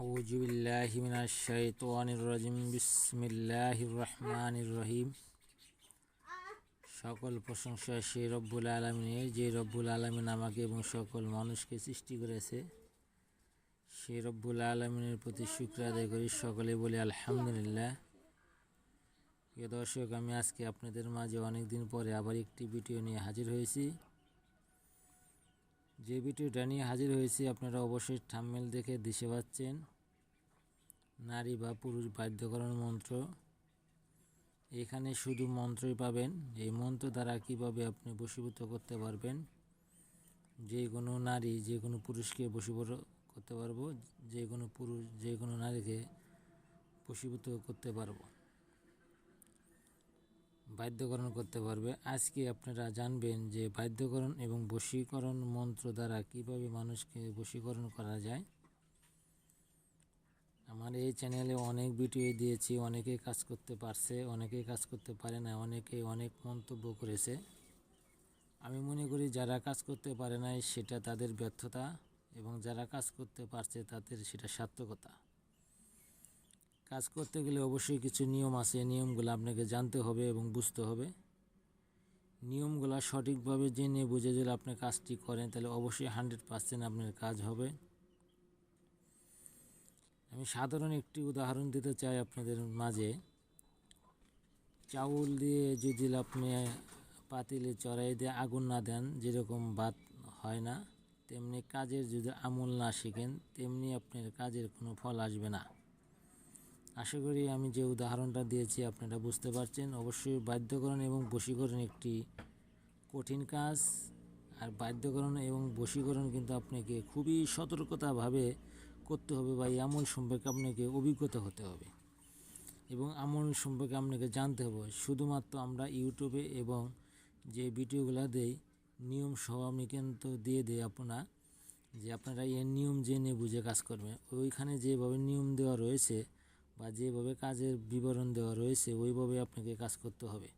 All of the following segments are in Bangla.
আউযু বিল্লাহি মিনাশ শাইতানির রাজিম। বিসমিল্লাহির রহমানির রহিম। সকল প্রশংসা সেই রব্বুল আলামিনের, যে রব্বুল আলামিন আমাকে এবং সকল মানুষকে সৃষ্টি করেছে। সেই রব্বুল আলামিনের প্রতি শুকর আদায় করি। সকলে বলি আলহামদুলিল্লাহ। প্রিয় দর্শক, আমি আজকে আপনাদের মাঝে অনেক দিন পরে আবার একটি ভিডিও নিয়ে হাজির হয়েছি। যে ভিডিওটা নিয়ে হাজির হয়েছি আপনারা অবশ্যই থাম্বনেল দেখে দিশে পাচ্ছেন। নারী বা পুরুষ বাধ্যকরণ মন্ত্র। এখানে শুধু মন্ত্রই পাবেন। এই মন্ত্র দ্বারা কিভাবে আপনি বশীভূত করতে পারবেন, যে কোনো নারী যে কোনো পুরুষকে বশীভূত করতে পারবো, যে কোনো পুরুষ যে কোনো নারীকে বশীভূত করতে পারবো, বাধ্যকরণ করতে পারবে। আজকে আপনারা জানবেন যে বাধ্যকরণ এবং বশীকরণ মন্ত্র দ্বারা কিভাবে মানুষকে বশীকরণ করা যায়। আমার এই চ্যানেলে অনেক ভিডিও দিয়েছি, অনেকেই কাজ করতে পারছে, অনেকেই কাজ করতে পারে না, অনেকেই অনেক মন্তব্য করেছে। আমি মনে করি যারা কাজ করতে পারে নাই সেটা তাদের ব্যর্থতা, এবং যারা কাজ করতে পারছে তাদের সেটা সার্থকতা। কাজ করতে গেলে অবশ্যই কিছু নিয়ম আছে, নিয়মগুলো আপনাকে জানতে হবে এবং বুঝতে হবে। নিয়মগুলো সঠিকভাবে জেনে বুঝে যদি আপনি কাজটি করেন তাহলে অবশ্যই 100% আপনার কাজ হবে। আমি সাধারণ একটি উদাহরণ দিতে চাই আপনাদের মাঝে। চাউল দিয়ে যদি আপনি পাতিলে চড়াই দিয়ে আগুন না দেন, যেরকম ভাত হয় না, তেমনি কাজের যদি আমল না শিখেন তেমনি আপনার কাজের কোনো ফল আসবে না। আশা করি আমি যে উদাহরণটা দিয়েছি আপনারা বুঝতে পারছেন। অবশ্যই বাধ্যকরণ এবং বশীকরণ একটি কঠিন কাজ। আর বাধ্যকরণ এবং বশীকরণ কিন্তু আপনাকে খুবই সতর্কতাভাবে করতে হবে, বা এই আমল সম্পর্কে আপনাকে অভিজ্ঞতা হতে হবে এবং আমল সম্পর্কে আপনাকে জানতে হবে। শুধুমাত্র আমরা ইউটিউবে এবং যে ভিডিওগুলো দেই নিয়ম সহ আমি কিন্তু দিয়ে দিই আপনারা এর নিয়ম জেনে বুঝে কাজ করবেন। ওইখানে যেভাবে নিয়ম দেওয়া রয়েছে বা যেভাবে কাজের বিবরণ দেওয়া রয়েছে ওইভাবে আপনাকে কাজ করতে হবে,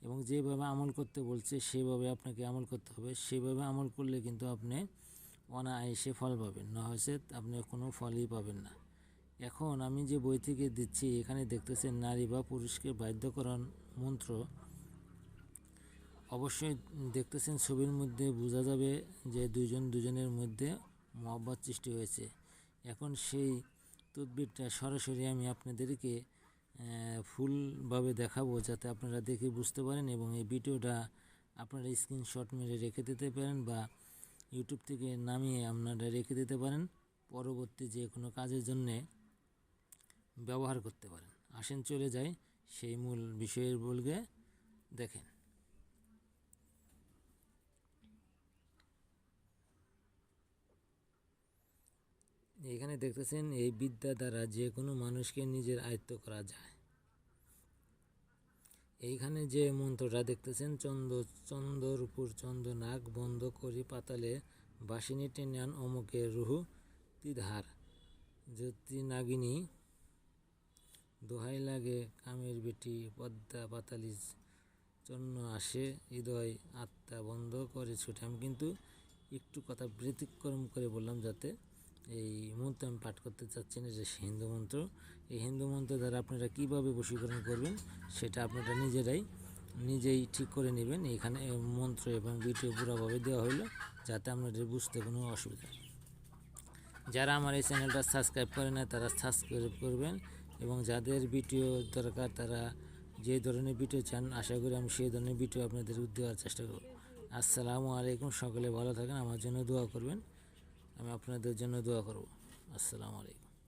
এবং যেভাবে আমল করতে বলছে সেভাবে আপনাকে আমল করতে হবে। সেভাবে আমল করলে কিন্তু আপনি অনায়াসে ফল পাবেন, না হয়েছে আপনি কোনো ফলই পাবেন না। এখন আমি যে বই থেকে দিচ্ছি এখানে দেখতেছেন নারী বা পুরুষকে বাধ্যকরণ মন্ত্র। অবশ্যই দেখতেছেন ছবির মধ্যে বোঝা যাবে যে দুজনের মধ্যে মহব্বত সৃষ্টি হয়েছে। এখন সেই তদবিরটা সরাসরি আমি আপনাদেরকে ফুলভাবে দেখাবো, যাতে আপনারা দেখে বুঝতে পারেন, এবং এই ভিডিওটা আপনারা স্ক্রিনশট মেরে রেখে দিতে পারেন বা ইউটিউব থেকে নামিয়ে আপনারা রেখে দিতে পারেন, পরবর্তী যে কোনো কাজের জন্যে ব্যবহার করতে পারেন। আসেন চলে যাই সেই মূল বিষয়ের বলগে। দেখেন, এখানে দেখতেছেন এই বিদ্যা দ্বারা যে কোনো মানুষকে নিজের আয়ত্ত করা যায়। এইখানে যে মন্ত্রটা দেখতেছেন, চন্দর উপর চন্দ্র নাক বন্ধ করি পাতালে বাসিনী টেনে আন অমুকের রুহু তিধার জ্যোতি নাগিনী দোহাই লাগে কামের বেটি পদ্মা পাতালি চন্ন আসে হৃদয় আত্মা বন্ধ করে ছুটে। আমি কিন্তু একটু কথা ব্যতিক্রম করে বললাম, যাতে এই মন্ত্র আমি পাঠ করতে চাচ্ছি না, যে হিন্দু মন্ত্র। এই হিন্দু মন্ত্র দ্বারা আপনারা কীভাবে বশীকরণ করবেন সেটা আপনারা নিজেই ঠিক করে নেবেন। এখানে মন্ত্র এবং ভিডিও পুরোভাবে দেওয়া হলো, যাতে আপনাদের বুঝতে কোনো অসুবিধা নেই। যারা আমার এই চ্যানেলটা সাবস্ক্রাইব করে না তারা সাবস্ক্রাইব করবেন, এবং যাদের ভিডিও দরকার তারা যে ধরনের ভিডিও চান আশা করি আমি সেই ধরনের ভিডিও আপনাদের দেওয়ার চেষ্টা করব। আসসালামু আলাইকুম। সকলে ভালো থাকেন, আমার জন্য দোয়া করবেন, আমি আপনাদের জন্য দোয়া করব। আসসালামু আলাইকুম।